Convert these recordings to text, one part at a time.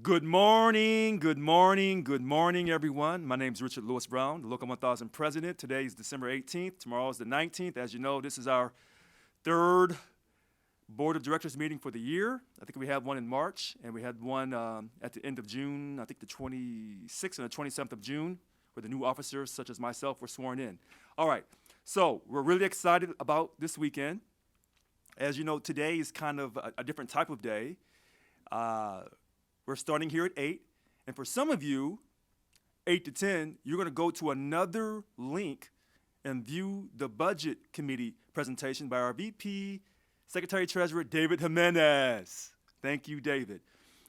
Good morning, good morning, good morning, everyone. My name is Richard Lewis Brown, the Local 1000 president. Today is December 18th. Tomorrow is the 19th. As you know, this is our third board of directors meeting for the year. I think we had one in March, and we had one at the end of June, I think the 26th and the 27th of June, where the new officers, such as myself, were sworn in. All right, so we're really excited about this weekend. As you know, today is kind of a different type of day. We're starting here at 8, and for some of you, 8 to 10, you're going to go to another link and view the budget committee presentation by our VP, Secretary Treasurer David Jimenez. Thank you, David.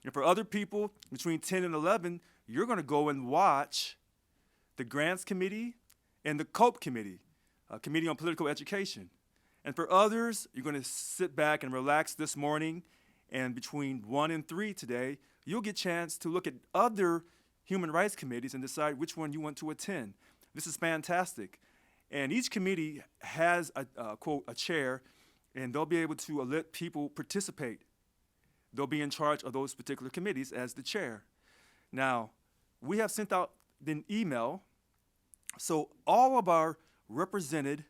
And for other people, between 10 and 11, you're going to go and watch the Grants Committee and the COPE Committee, Committee on Political Education. And for others, you're going to sit back and relax this morning, and between 1 and 3 today, you'll get a chance to look at other human rights committees and decide which one you want to attend. This is fantastic. And each committee has quote, a chair, and they'll be able to let people participate. They'll be in charge of those particular committees as the chair. Now, we have sent out an email, so all of our represented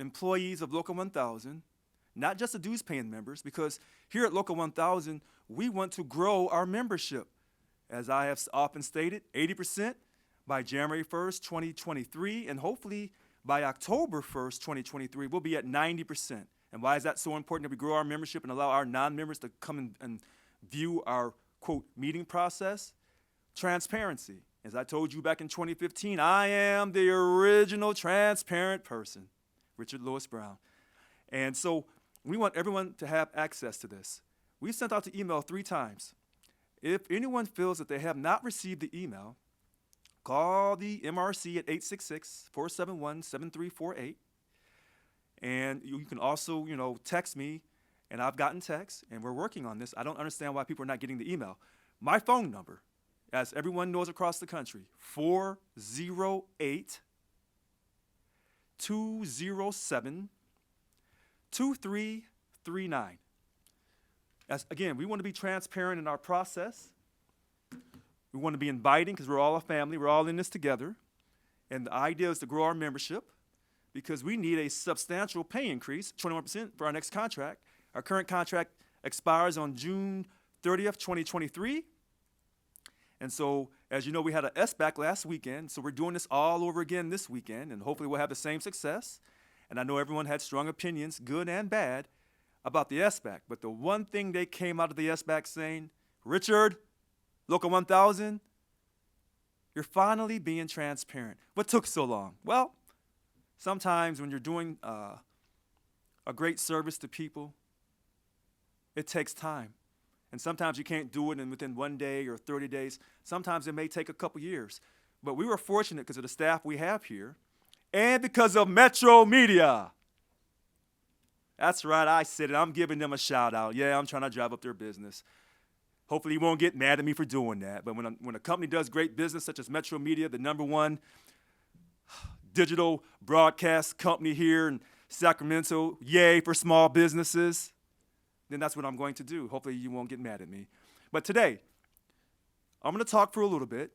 employees of Local 1000, not just the dues-paying members, because here at Local 1000, we want to grow our membership. As I have often stated, 80% by January 1st, 2023, and hopefully by October 1st, 2023, we'll be at 90%. And why is that so important that we grow our membership and allow our non-members to come and view our, quote, meeting process? Transparency. As I told you back in 2015, I am the original transparent person, Richard Lewis Brown. And so we want everyone to have access to this. We've sent out the email 3 times. If anyone feels that they have not received the email, call the MRC at 866-471-7348. And you can also, text me, and I've gotten texts, and we're working on this. I don't understand why people are not getting the email. My phone number, as everyone knows across the country, 408-207-2339. Again, we want to be transparent in our process. We want to be inviting because we're all a family. We're all in this together. And the idea is to grow our membership because we need a substantial pay increase, 21% for our next contract. Our current contract expires on June 30th, 2023. And so, as you know, we had an SBAC last weekend, so we're doing this all over again this weekend, and hopefully we'll have the same success. And I know everyone had strong opinions, good and bad, about the SBAC. But the one thing they came out of the SBAC saying, Richard, Local 1000, you're finally being transparent. What took so long? Well, sometimes when you're doing a great service to people, it takes time. And sometimes you can't do it within 1 day or 30 days. Sometimes it may take a couple years. But we were fortunate because of the staff we have here and because of Metro Media. That's right, I said it. I'm giving them a shout out. Yeah, I'm trying to drive up their business. Hopefully you won't get mad at me for doing that. But when a company does great business, such as Metro Media, the #1 digital broadcast company here in Sacramento, yay for small businesses, then that's what I'm going to do. Hopefully you won't get mad at me. But today, I'm going to talk for a little bit.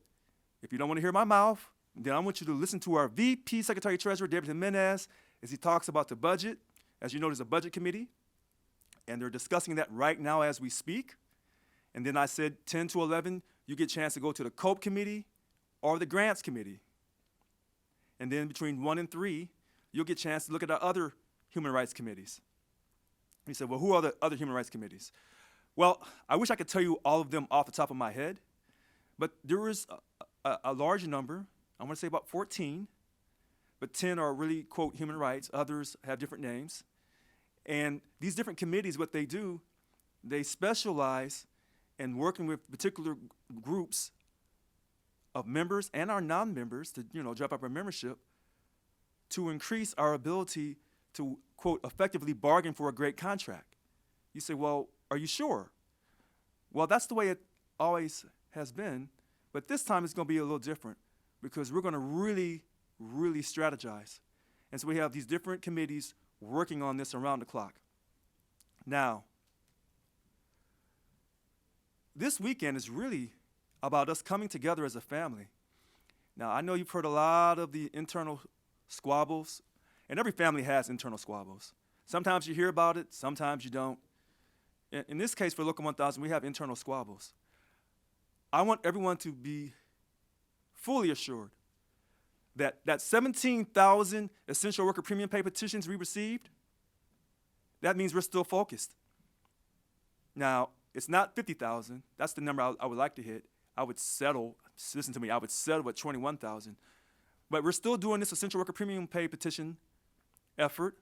If you don't want to hear my mouth, then I want you to listen to our VP Secretary Treasurer, David Jimenez, as he talks about the budget. As you know, there's a budget committee, and they're discussing that right now as we speak. And then I said 10 to 11, you get a chance to go to the COPE committee or the Grants Committee. And then between 1 and 3, you'll get a chance to look at our other human rights committees. You said, well, who are the other human rights committees? Well, I wish I could tell you all of them off the top of my head, but there is a large number. I want to say about 14, but 10 are really, quote, human rights. Others have different names. And these different committees, what they do, they specialize in working with particular groups of members and our non-members to, drive up our membership to increase our ability to, quote, effectively bargain for a great contract. You say, well, are you sure? Well, that's the way it always has been, but this time it's going to be a little different because we're going to really, really strategize. And so we have these different committees working on this around the clock. Now, this weekend is really about us coming together as a family. Now, I know you've heard a lot of the internal squabbles, and every family has internal squabbles. Sometimes you hear about it, sometimes you don't. In this case, for Local 1000, we have internal squabbles. I want everyone to be fully assured that 17,000 essential worker premium pay petitions we received, that means we're still focused. Now, it's not 50,000. That's the number I would like to hit. I would settle, listen to me, I would settle at 21,000. But we're still doing this essential worker premium pay petition effort.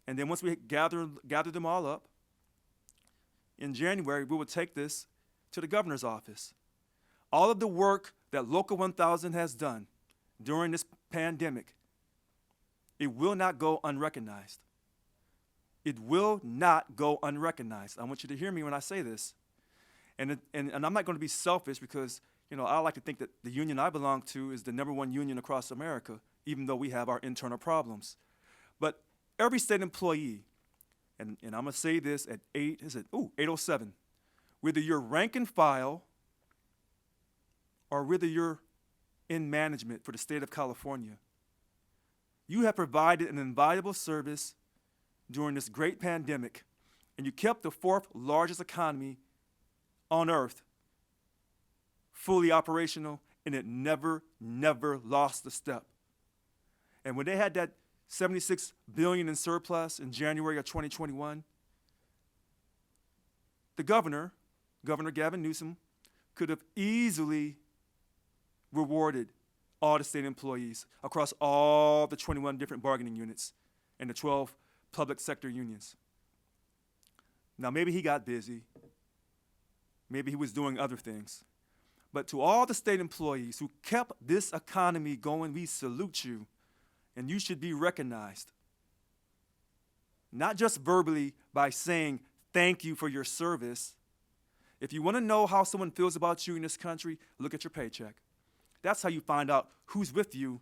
And then once we gather them all up, in January, we will take this to the governor's office. All of the work that Local 1000 has done during this pandemic, it will not go unrecognized. It will not go unrecognized. I want you to hear me when I say this. And I'm not going to be selfish because, I like to think that the union I belong to is the #1 union across America, even though we have our internal problems. But every state employee, and I'm going to say this at 8:07, whether you're rank and file or whether you're in management for the state of California, you have provided an invaluable service during this great pandemic, and you kept the 4th largest economy on earth fully operational, and it never lost a step. And when they had that $76 billion in surplus in January of 2021, the Governor Gavin Newsom, could have easily rewarded all the state employees across all the 21 different bargaining units and the 12 public sector unions. Now, maybe he got busy. Maybe he was doing other things. But to all the state employees who kept this economy going, we salute you, and you should be recognized. Not just verbally by saying thank you for your service. If you want to know how someone feels about you in this country, look at your paycheck. That's how you find out who's with you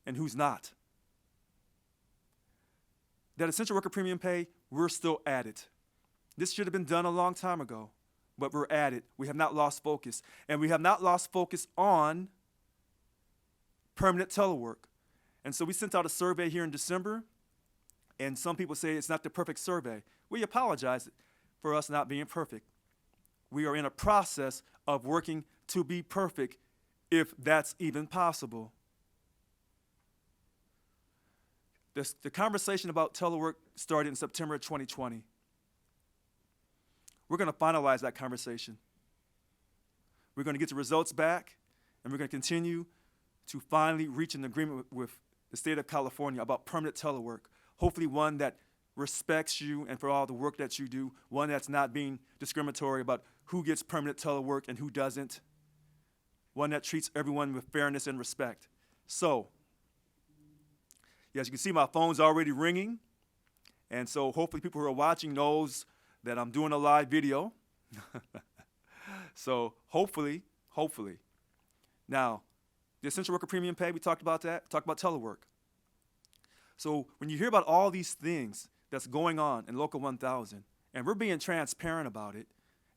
and who's not. That essential worker premium pay, we're still at it. This should have been done a long time ago, but we're at it. We have not lost focus. And we have not lost focus on permanent telework. And so we sent out a survey here in December, and some people say it's not the perfect survey. We apologize for us not being perfect. We are in a process of working to be perfect, if that's even possible. The conversation about telework started in September of 2020. We're going to finalize that conversation. We're going to get the results back, and we're going to continue to finally reach an agreement with the state of California about permanent telework, hopefully one that respects you and for all the work that you do, one that's not being discriminatory about who gets permanent telework and who doesn't, one that treats everyone with fairness and respect. So, as you can see, my phone's already ringing, and so hopefully people who are watching knows that I'm doing a live video. So hopefully. Now, the essential worker premium pay, we talked about that. Talked about telework. So when you hear about all these things that's going on in Local 1000, and we're being transparent about it,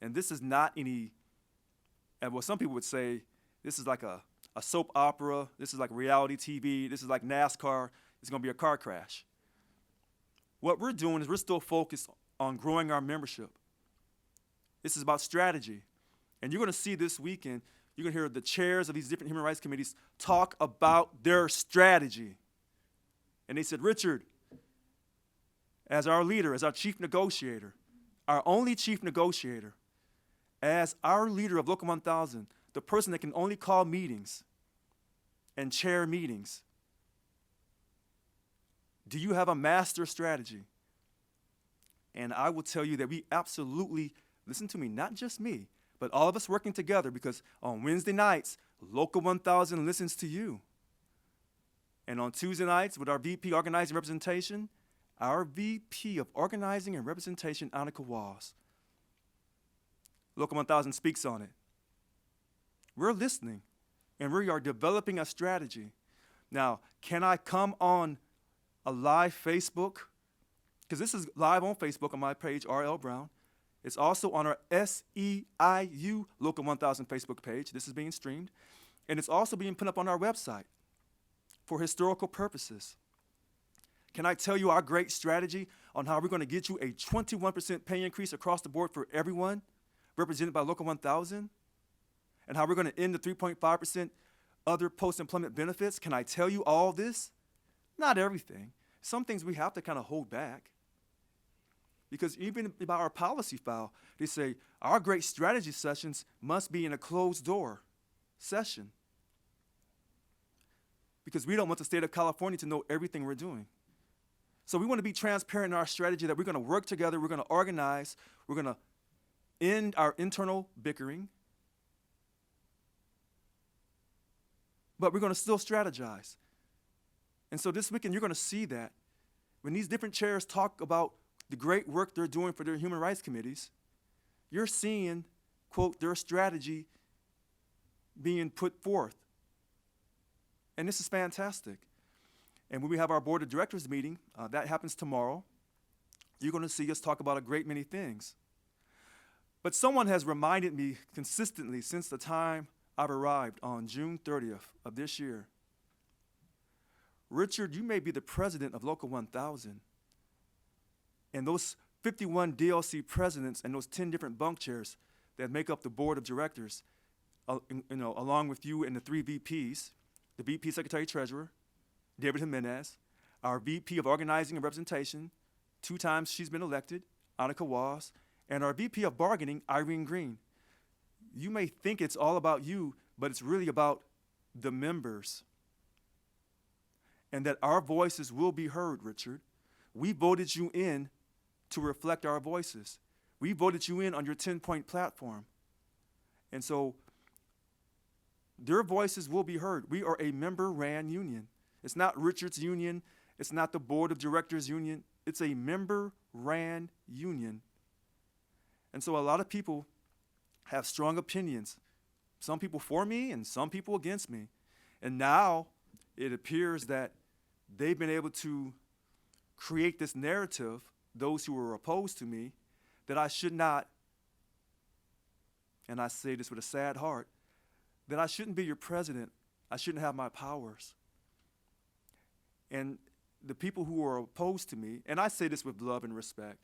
and this is not any, and what some people would say, this is like a soap opera, this is like reality TV, this is like NASCAR, it's going to be a car crash. What we're doing is we're still focused on growing our membership. This is about strategy. And you're going to see this weekend, you're going to hear the chairs of these different human rights committees talk about their strategy. And they said, Richard, as our leader, as our chief negotiator, our only chief negotiator, as our leader of Local 1000, the person that can only call meetings and chair meetings, do you have a master strategy? And I will tell you that we absolutely, listen to me, not just me, but all of us working together, because on Wednesday nights, Local 1000 listens to you. And on Tuesday nights with our VP Organizing Representation, our VP of Organizing and Representation, Annika Walls, Local 1000 speaks on it. We're listening, and we are developing a strategy. Now, can I come on a live Facebook? Because this is live on Facebook on my page, R.L. Brown. It's also on our SEIU Local 1000 Facebook page. This is being streamed. And it's also being put up on our website for historical purposes. Can I tell you our great strategy on how we're going to get you a 21% pay increase across the board for everyone represented by Local 1000? And how we're going to end the 3.5% other post-employment benefits? Can I tell you all this? Not everything. Some things we have to kind of hold back. Because even by our policy file, they say our great strategy sessions must be in a closed door session. Because we don't want the state of California to know everything we're doing. So we want to be transparent in our strategy that we're going to work together, we're going to organize, we're going to end our internal bickering, but we're going to still strategize. And so this weekend, you're going to see that when these different chairs talk about the great work they're doing for their human rights committees, you're seeing, quote, their strategy being put forth. And this is fantastic. And when we have our board of directors meeting, that happens tomorrow, you're going to see us talk about a great many things. But someone has reminded me consistently since the time I've arrived on June 30th of this year, Richard, you may be the president of Local 1000. And those 51 DLC presidents and those 10 different bunk chairs that make up the board of directors, along with you and the 3 VPs, the VP Secretary Treasurer, David Jimenez, our VP of Organizing and Representation, 2 times she's been elected, Annika Was, and our VP of Bargaining, Irene Green. You may think it's all about you, but it's really about the members. And that our voices will be heard, Richard. We voted you in to reflect our voices. We voted you in on your 10-point platform. And so their voices will be heard. We are a member-ran union. It's not Richard's union. It's not the board of directors union. It's a member-ran union. And so a lot of people have strong opinions. Some people for me and some people against me. And now it appears that they've been able to create this narrative, those who are opposed to me, that I should not, and I say this with a sad heart, that I shouldn't be your president. I shouldn't have my powers. And the people who are opposed to me, and I say this with love and respect,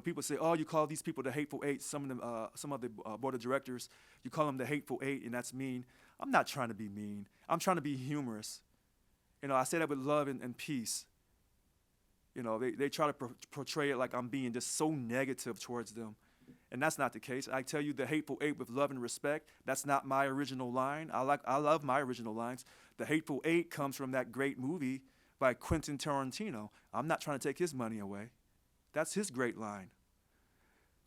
people say, oh, you call these people the hateful eight, some of the board of directors, you call them the hateful eight, and that's mean. I'm not trying to be mean. I'm trying to be humorous. I say that with love and peace. They try to portray it like I'm being just so negative towards them. And that's not the case. I tell you the hateful eight with love and respect. That's not my original line. I love my original lines. The hateful eight comes from that great movie by Quentin Tarantino. I'm not trying to take his money away. That's his great line.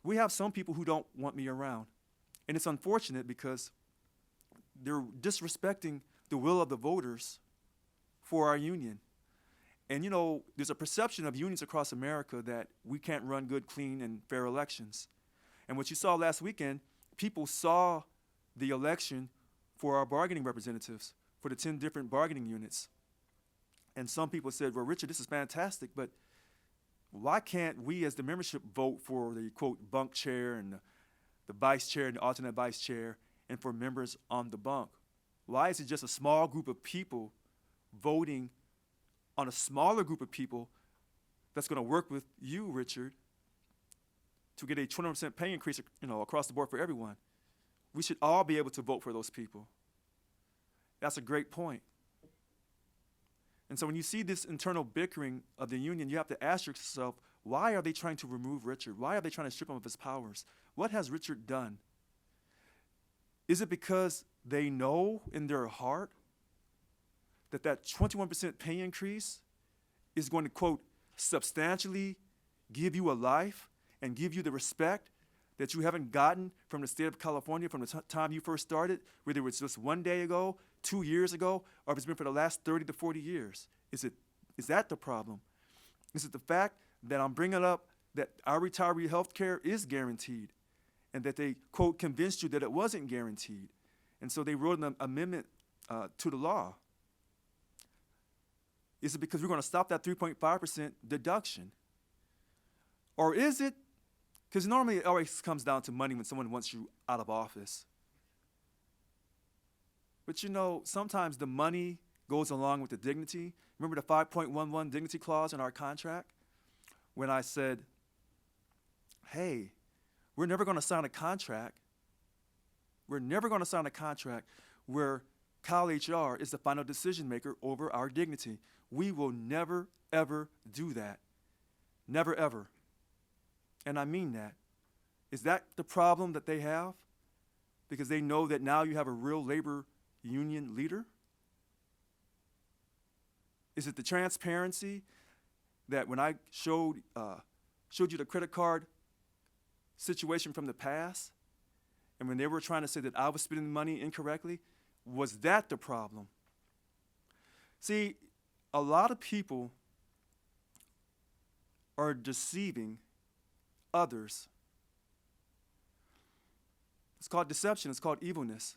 We have some people who don't want me around. And it's unfortunate because they're disrespecting the will of the voters for our union. And there's a perception of unions across America that we can't run good, clean, and fair elections. And what you saw last weekend, people saw the election for our bargaining representatives, for the 10 different bargaining units. And some people said, well, Richard, this is fantastic, but why can't we as the membership vote for the, quote, bunk chair and the vice chair and the alternate vice chair and for members on the bunk? Why is it just a small group of people voting on a smaller group of people that's going to work with you, Richard, to get a 20% pay increase, across the board for everyone? We should all be able to vote for those people. That's a great point. And so when you see this internal bickering of the union, you have to ask yourself, why are they trying to remove Richard? Why are they trying to strip him of his powers? What has Richard done? Is it because they know in their heart that 21% pay increase is going to, quote, substantially give you a life and give you the respect that you haven't gotten from the state of California from the time you first started, whether it was just 1 day ago, 2 years ago, or if it's been for the last 30 to 40 years? Is that the problem? Is it the fact that I'm bringing up that our retiree health care is guaranteed and that they, quote, convinced you that it wasn't guaranteed? And so they wrote an amendment to the law. Is it because we're going to stop that 3.5% deduction? Or is it, Because normally it always comes down to money when someone wants you out of office. But you know, sometimes the money goes along with the dignity. Remember the 5.11 dignity clause in our contract? When I said, hey, we're never going to sign a contract. We're never going to sign a contract where Cal HR is the final decision maker over our dignity. We will never, ever do that. Never, ever. And I mean that. Is that the problem that they have? Because they know that now you have a real labor union leader? Is it the transparency that when I showed you the credit card situation from the past, and when they were trying to say that I was spending money incorrectly, was that the problem? See, a lot of people are deceiving others. It's called deception. It's called evilness.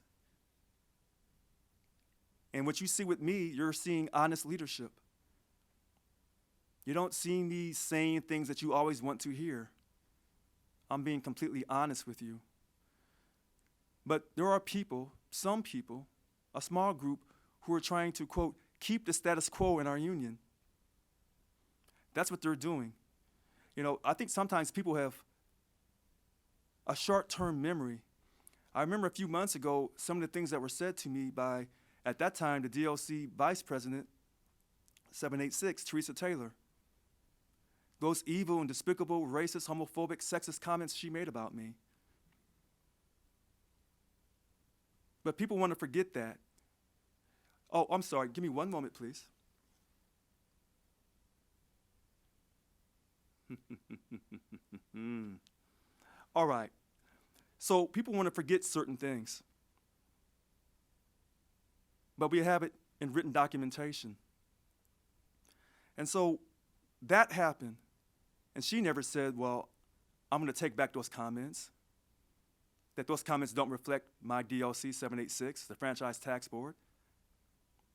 And what you see with me, you're seeing honest leadership. You don't see me saying things that you always want to hear. I'm being completely honest with you. But there are people, some people, a small group, who are trying to, quote, keep the status quo in our union. That's what they're doing. You know, I think sometimes people have a short-term memory. I remember a few months ago, some of the things that were said to me by, at that time, the DLC Vice President, 786, Teresa Taylor. Those evil and despicable, racist, homophobic, sexist comments she made about me. But people want to forget that. Oh, I'm sorry. Give me one moment, please. All right. So people want to forget certain things. But we have it in written documentation. And so that happened. And she never said, well, I'm going to take back those comments, that those comments don't reflect my DLC 786, the Franchise Tax Board.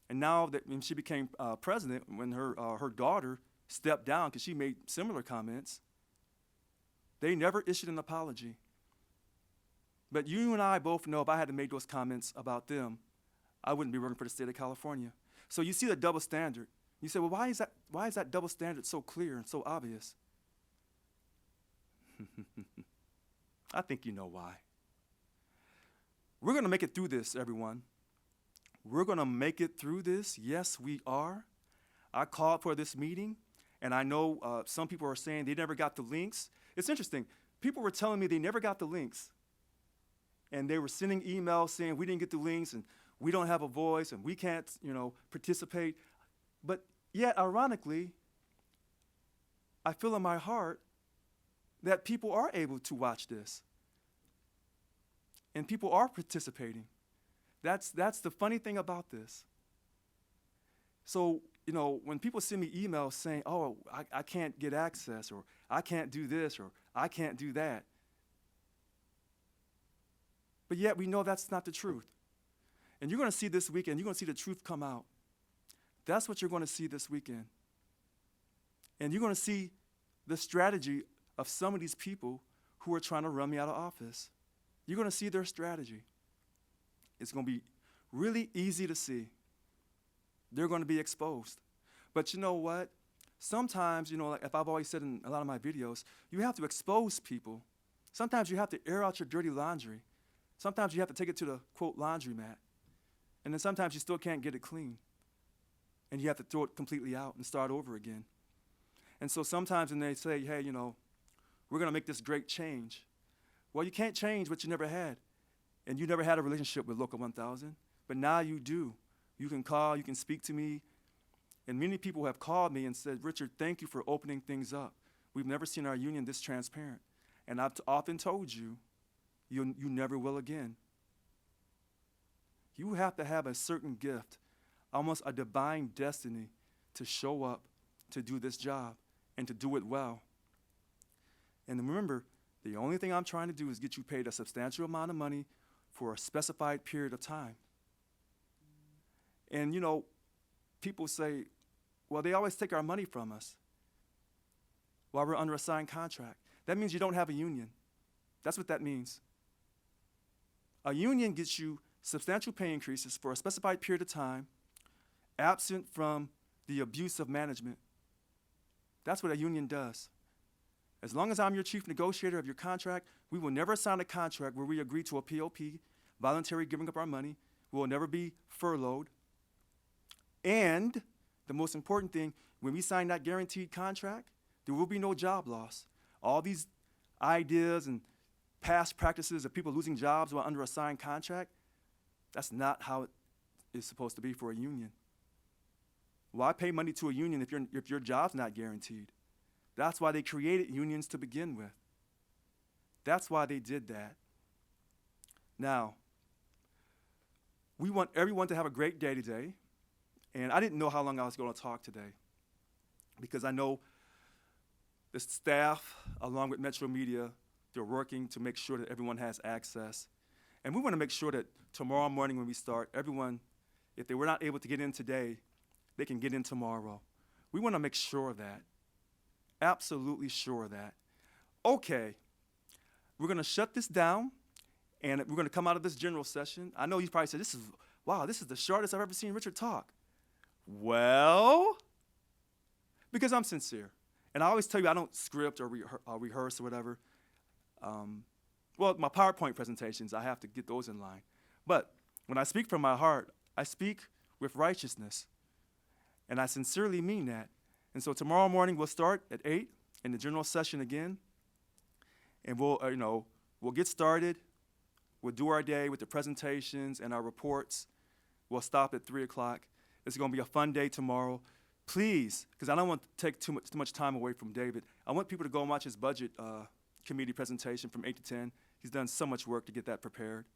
And now that when she became president, when her daughter stepped down because she made similar comments, they never issued an apology. But you and I both know if I had to make those comments about them, I wouldn't be working for the state of California. So you see the double standard. You say, well, why is that double standard so clear and so obvious? I think you know why. We're going to make it through this, everyone. We're going to make it through this. Yes, we are. I called for this meeting, and I know some people are saying they never got the links. It's interesting. People were telling me they never got the links, and they were sending emails saying we didn't get the links, and we don't have a voice, and we can't, participate. But yet, ironically, I feel in my heart that people are able to watch this, and people are participating. That's the funny thing about this. So, when people send me emails saying, oh, I can't get access, or I can't do this, or I can't do that. But yet we know that's not the truth. And you're going to see this weekend, you're going to see the truth come out. That's what you're going to see this weekend. And you're going to see the strategy of some of these people who are trying to run me out of office. You're going to see their strategy. It's going to be really easy to see. They're going to be exposed. But you know what? Sometimes, like if I've always said in a lot of my videos, you have to expose people. Sometimes you have to air out your dirty laundry. Sometimes you have to take it to the, quote, laundromat. And then sometimes you still can't get it clean. And you have to throw it completely out and start over again. And so sometimes when they say, hey, we're going to make this great change. Well, you can't change what you never had. And you never had a relationship with Local 1000. But now you do. You can call, you can speak to me. And many people have called me and said, Richard, thank you for opening things up. We've never seen our union this transparent. And I've often told you, you never will again. You have to have a certain gift, almost a divine destiny, to show up, to do this job, and to do it well. And remember, the only thing I'm trying to do is get you paid a substantial amount of money for a specified period of time. And, people say, well, they always take our money from us. while we're under a signed contract. That means you don't have a union. That's what that means. A union gets you substantial pay increases for a specified period of time, absent from the abuse of management. That's what a union does. As long as I'm your chief negotiator of your contract, we will never sign a contract where we agree to a POP, voluntary giving up our money. We will never be furloughed. And the most important thing, when we sign that guaranteed contract, there will be no job loss. All these ideas and past practices of people losing jobs while under a signed contract, that's not how it is supposed to be for a union. Why pay money to a union if your job's not guaranteed? That's why they created unions to begin with. That's why they did that. Now, we want everyone to have a great day today. And I didn't know how long I was going to talk today because I know the staff, along with Metro Media, they're working to make sure that everyone has access. And we want to make sure that tomorrow morning when we start, everyone, if they were not able to get in today, they can get in tomorrow. We want to make sure of that. Absolutely sure of that. Okay, we're going to shut this down, and we're going to come out of this general session. I know you probably said, this is the shortest I've ever seen Richard talk. Well, because I'm sincere. And I always tell you I don't script or rehearse or whatever. Well, my PowerPoint presentations, I have to get those in line. But when I speak from my heart, I speak with righteousness. And I sincerely mean that. And so tomorrow morning we'll start at 8 in the general session again. And we'll get started. We'll do our day with the presentations and our reports. We'll stop at 3 o'clock. It's going to be a fun day tomorrow. Please, because I don't want to take too much time away from David, I want people to go and watch his budget committee presentation from 8 to 10. He's done so much work to get that prepared.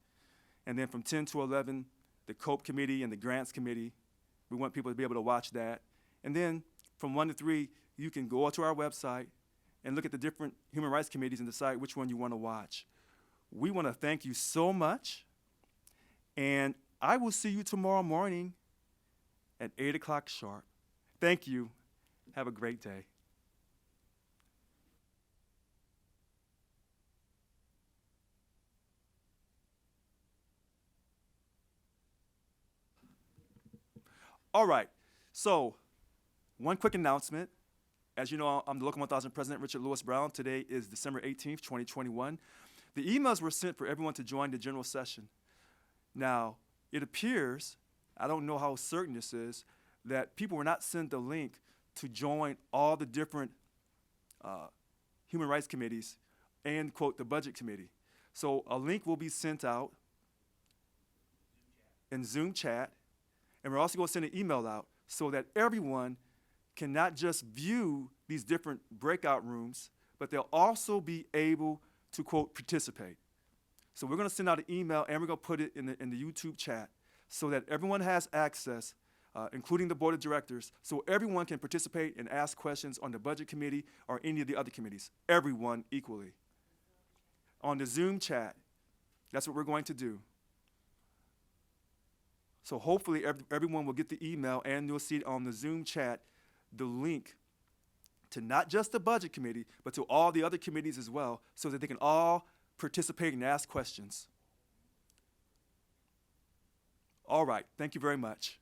And then from 10 to 11, the COPE committee and the grants committee. We want people to be able to watch that. And then from 1 to 3, you can go to our website and look at the different human rights committees and decide which one you want to watch. We want to thank you so much. And I will see you tomorrow morning at 8 o'clock sharp. Thank you. Have a great day. All right, so one quick announcement. As you know, I'm the Local 1000 President, Richard Lewis Brown. Today is December 18th, 2021. The emails were sent for everyone to join the general session. Now, it appears, I don't know how certain this is, that people were not sent the link to join all the different human rights committees and, quote, the budget committee. So a link will be sent out in Zoom chat, and we're also going to send an email out so that everyone can not just view these different breakout rooms, but they'll also be able to, quote, participate. So we're going to send out an email, and we're going to put it in the YouTube chat so that everyone has access, including the board of directors, so everyone can participate and ask questions on the budget committee or any of the other committees, everyone equally. On the Zoom chat, that's what we're going to do. So hopefully everyone will get the email, and you'll see on the Zoom chat the link to not just the budget committee, but to all the other committees as well, so that they can all participate and ask questions. All right, thank you very much.